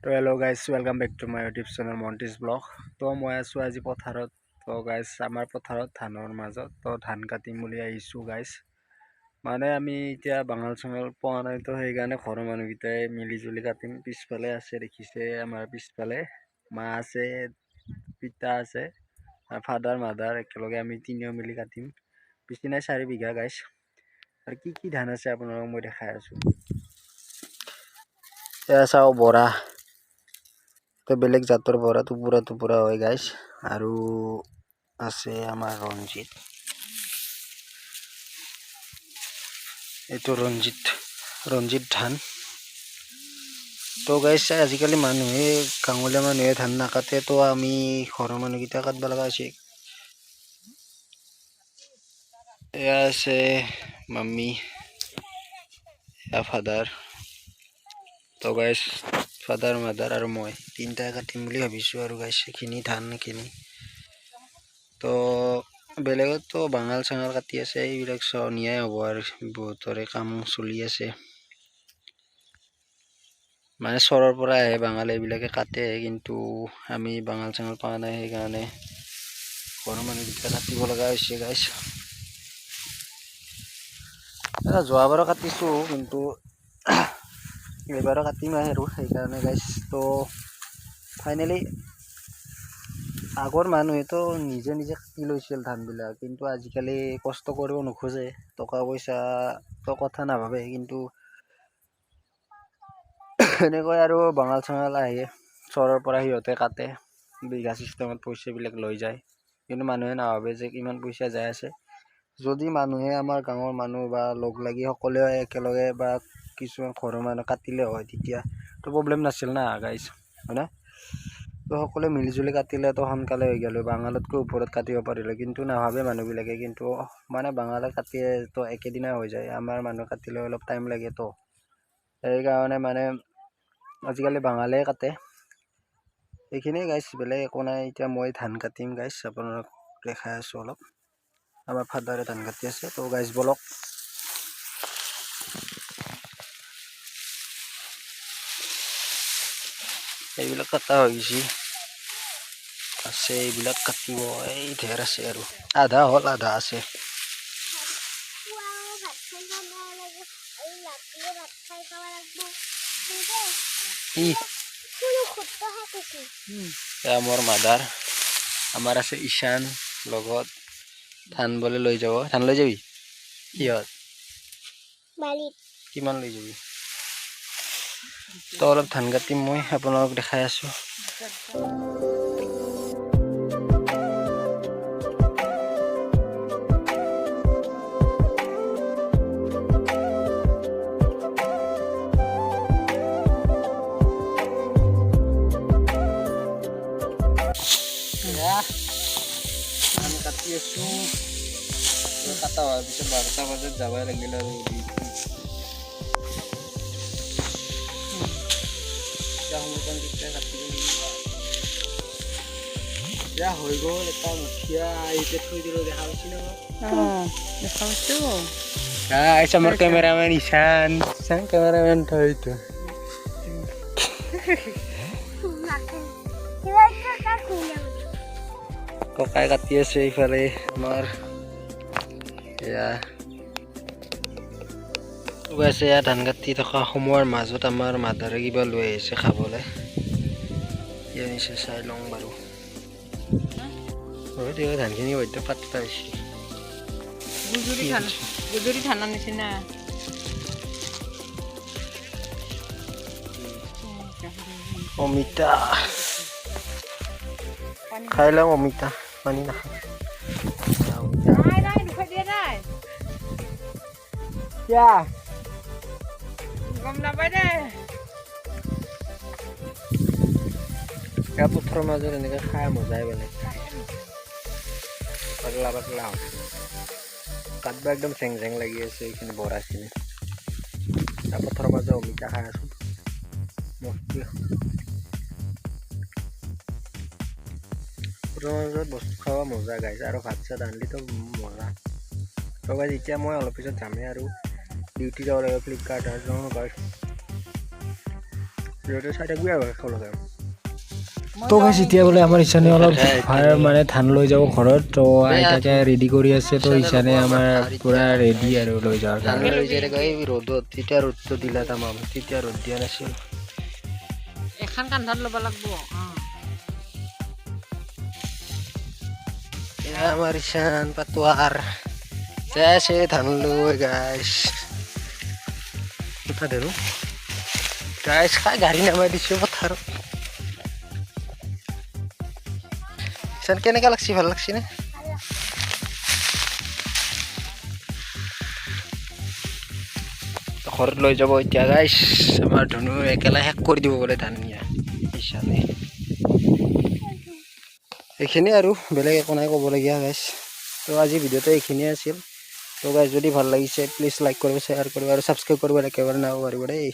তো hello' guys welcome back to my YouTube channel মণ্টিছ vlog. তো মই আছোঁ আজি পথাৰত। তো গাইজ আমাৰ পথাৰত ধানৰ মাজত তো ধান কাটিম বুলি আহিছোঁ গাইজ। মানে আমি এতিয়া বাঙাল চাঙাল পোৱা নাই, তো সেইকাৰণে ঘৰৰ মানুহকেইটাই মিলি জুলি কাটিম। পিছফালে আছে দেখিছে, আমাৰ পিছফালে মা আছে, পিতা আছে, ফাদাৰ মাদাৰ একেলগে আমি তিনিও মিলি কাটিম। বেছি নাই 4 বিঘা গাইজ। আৰু কি ধান আছে আপোনালোকক মই দেখাই আছোঁ। এয়া চাওঁ বৰা, তো বেলেগ জাতৰ বৰা টুপুৰা হয় গাইজ। আৰু আছে আমাৰ ৰঞ্জিত, এইটো ৰঞ্জিত ধান। তো গাইজ আজিকালি মানুহে গাঁৱলীয়া মানুহে ধান নাকাটে, তো আমি ঘৰৰ মানুহকেইটা কাটব লগা হৈছে। এয়া আছে মাম্মি, এয়া ফাদাৰ। তো গাইজ ফাদাৰ মাদাৰ আৰু মই তিনিটাই কাটিম বুলি ভাবিছোঁ। আৰু গাইজ এইখিনি ধানখিনি তো বেলেগতো বাঙাল চাঙাল কাটি আছে, এইবিলাক নিয়াই হ'ব আৰু বহুতৰে কাম চলি আছে। মানে চৰৰ পৰা আহে বাঙাল, এইবিলাকে কাটে, কিন্তু আমি বাঙাল চাঙাল পোৱা নাই, সেইকাৰণে ঘৰৰ মানুহকেইটা কাটিব লগা হৈছে গাইজ। যোৱাবাৰো কাটিছোঁ, কিন্তু এইবাৰো কাটিম আৰু সেইকাৰণে গাইজ। তো ফাইনেলি আগৰ মানুহেতো নিজে কাটি লৈছিল ধানবিলাক, কিন্তু আজিকালি কষ্ট কৰিব নোখোজে, টকা পইচাটো কথা নাভাবে, কিন্তু এনেকৈ আৰু বাঙাল চাঙাল আহি চৰৰ পৰা সিহঁতে কাটে, বিঘা চিষ্টেমত পইচাবিলাক লৈ যায়, কিন্তু মানুহে নাভাবে যে কিমান পইচা যাই আছে। যদি মানুহে আমাৰ গাঁৱৰ মানুহ বা লগ লাগি সকলোৱে একেলগে বা কিছুমান ঘৰৰ মানুহ কাটিলে হয়, তেতিয়াতো প্ৰব্লেম নাছিল না গাইজ, হয়নে? তো সকলোৱে মিলিজুলি কাটিলে তো সোনকালে হৈ গ'ল, বাঙালতকৈ ওপৰত কাটিব পাৰিলে, কিন্তু নাভাবে মানুহবিলাকে। কিন্তু মানে বাঙালে কাটিলে তো একেদিনাই হৈ যায়, আমাৰ মানুহ কাটিলে অলপ টাইম লাগে। তো সেইকাৰণে মানে আজিকালি বাঙালে কাটে। এইখিনিয়ে গাইজ, বেলেগ একো নাই। এতিয়া মই ধান কাটিম গাইজ, আপোনালোক দেখাই আছোঁ অলপ। আমাৰ ফাদাৰে ধান কাটি আছে, তো গাইজ বলক। এইবিলাক কটা হৈ গৈছে, আছে এইবিলাক কাটিব, এই ঢেৰ আছে আৰু আধা হ'ল আধা আছে। মোৰ মাদাৰ, আমাৰ আছে ঈশান লগত। ধান বলে লৈ যাব, ধান লৈ যাবি কিহত, কিমান লৈ যাবি? তো অলপ ধান কাটিম, মই আপোনালোক দেখাই আছোঁ। ধান কাটি আছোঁ, কাটা হোৱাৰ পিছত 12টা বজাত যাবই লাগিল আৰু এতিয়া হৈ গ'ল। এটা মুঠিয়া এতিয়া থৈ দিলোঁ, দেখা পাইছি ন? দেখা পাইছোঁ। গাইছ আমাৰ কেমেৰামেন ঈশান, কেমেৰামেন থৈতো ককাই কাটি আছে এইফালে আমাৰ। এয়া আছে, এয়া ধান কাটি থকা সময়ৰ মাজত আমাৰ মাদাৰে কিবা লৈ আহিছে খাবলৈ। কি আনিছে চাই লওঁ বাৰু। ধানখিনি বৈদ্য পাতলা হৈছে, গুজুৰি ধানৰ নিচিনা। অমিতা খাই লওঁ, অমিতা পানী নাখাওঁ। গম নাপায় দে। পথাৰৰ মাজত এনেকৈ খাই মজাই বেলেগ, পাতলা পাতলা কাটব একদম চেং চেং লাগি আছে। এইখিনি বৰাখিনি পথাৰৰ মাজত অমিতা খাই আছোঁ, মস্তি। পথাৰৰ মাজত বস্তু খাব মজা গাইছে, আৰু ভাত চাত ৰান্ধিলেতো মজা। তো গাইজ এতিয়া মই অলপ পিছত যামেই আৰু ডিউটি যাব লাগিব, ফ্লিপকাৰ্টত যাওঁ গাইজ। ভিডিঅ'টো চাই থাকিবি আৰু একেলগে তো গাইছ এতিয়া বোলে আমাৰ ইছানে অলপ মানে ধান লৈ যাব ঘৰত তো আইতাকে ৰেডি কৰি আছে তো ইছানে আমাৰ পুৰা ৰেডি আৰু লৈ যাওয়াৰ ধান কাৰণে লৈ যায় এই ৰ'দত তেতিয়া ৰ'দটো দিলে তামাম তেতিয়া ৰ'দ দিয়া নাছিল এখন কান্ধাত ল'ব লাগব এয়া আমাৰ ইছান পাটোৱাৰ যাই আছে ধান লৈ গাইছ উঠা দেৰো গাইছ খাই গাড়ী নামাই দিছোঁ পথাৰত ইছান কেনেকা লাগছি ভাল লাগছি নে ঘৰত লৈ যাব এতিয়া গাইছ আমাৰ ধনু একেলা শেষ কৰি দিব বোলে ধান নিয়া ইছানে এইখিনি আৰু বেলেগ একো নাই ক'বলগীয়া গাইছ তো আজি ভিডিঅ'টো এইখিনিয়ে আছিল তো গাইছ যদি ভাল লাগিছে প্লিজ লাইক কৰিব শ্বেয়াৰ কৰিব আৰু ছাবস্ক্ৰাইব কৰিব একেবাৰে নাপাহৰিব দেই